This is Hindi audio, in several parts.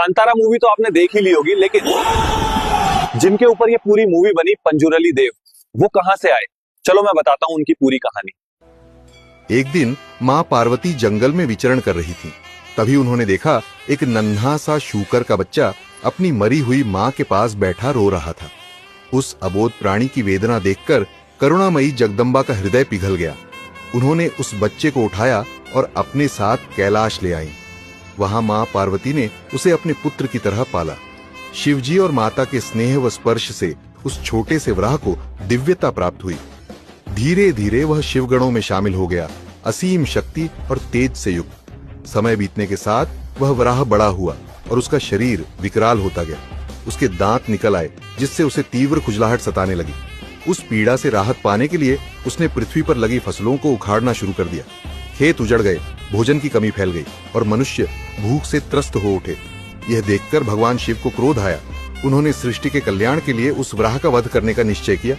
कांतारा मूवी तो आपने देख ही ली होगी, लेकिन जिनके ऊपर ये पूरी मूवी बनी, पंजुरली देव, वो कहां से आए? चलो मैं बताता हूं उनकी पूरी कहानी। एक दिन माँ पार्वती जंगल में विचरण कर रही थी। तभी उन्होंने देखा एक नन्हा सा शूकर का बच्चा अपनी मरी हुई माँ के पास बैठा रो रहा था। उस अबोध प्राणी की वेदना देखकर करुणामयी जगदम्बा का हृदय पिघल गया। उन्होंने उस बच्चे को उठाया और अपने साथ कैलाश ले आई। वहां माँ पार्वती ने उसे अपने पुत्र की तरह पाला। शिवजी और माता के स्नेह व स्पर्श से उस छोटे से वराह को दिव्यता प्राप्त हुई। धीरे धीरे वह शिवगणों में शामिल हो गया, असीम शक्ति और तेज से युक्त। समय बीतने के साथ वह वराह बड़ा हुआ और उसका शरीर विकराल होता गया। उसके दांत निकल आए, जिससे उसे तीव्र खुजलाहट सताने लगी। उस पीड़ा से राहत पाने के लिए उसने पृथ्वी पर लगी फसलों को उखाड़ना शुरू कर दिया। खेत उजड़ गए, भोजन की कमी फैल गई और मनुष्य भूख से त्रस्त हो उठे। यह देखकर भगवान शिव को क्रोध आया। उन्होंने सृष्टि के कल्याण के लिए उस वराह का वध करने का निश्चय किया।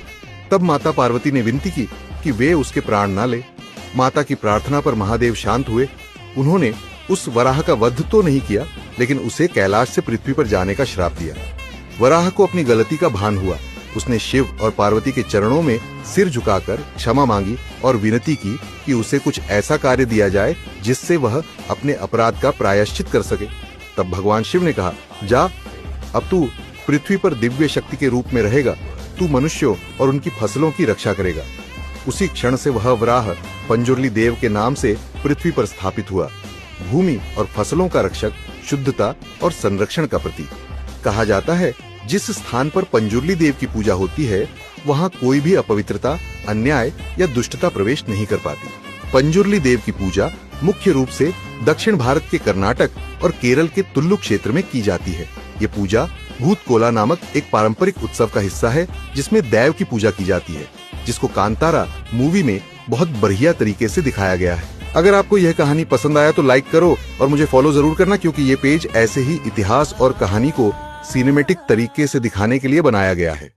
तब माता पार्वती ने विनती की कि वे उसके प्राण न ले। माता की प्रार्थना पर महादेव शांत हुए। उन्होंने उस वराह का वध तो नहीं किया, लेकिन उसे कैलाश से पृथ्वी पर जाने का श्राप दिया। वराह को अपनी गलती का भान हुआ। उसने शिव और पार्वती के चरणों में सिर झुकाकर क्षमा मांगी और विनती की कि उसे कुछ ऐसा कार्य दिया जाए जिससे वह अपने अपराध का प्रायश्चित कर सके। तब भगवान शिव ने कहा, जा, अब तू पृथ्वी पर दिव्य शक्ति के रूप में रहेगा। तू मनुष्यों और उनकी फसलों की रक्षा करेगा। उसी क्षण से वह वराह पंजुरली देव के नाम से पृथ्वी पर स्थापित हुआ। भूमि और फसलों का रक्षक, शुद्धता और संरक्षण का प्रतीक। कहा जाता है, जिस स्थान पर पंजुरली देव की पूजा होती है, वहाँ कोई भी अपवित्रता, अन्याय या दुष्टता प्रवेश नहीं कर पाती। पंजुरली देव की पूजा मुख्य रूप से दक्षिण भारत के कर्नाटक और केरल के तुल्लु क्षेत्र में की जाती है। ये पूजा भूतकोला नामक एक पारंपरिक उत्सव का हिस्सा है, जिसमें देव की पूजा की जाती है, जिसको कांतारा मूवी में बहुत बढ़िया तरीके से दिखाया गया है। अगर आपको यह कहानी पसंद आया तो लाइक करो और मुझे फॉलो जरूर करना, क्योंकि ये पेज ऐसे ही इतिहास और कहानी को सिनेमैटिक तरीके से दिखाने के लिए बनाया गया है।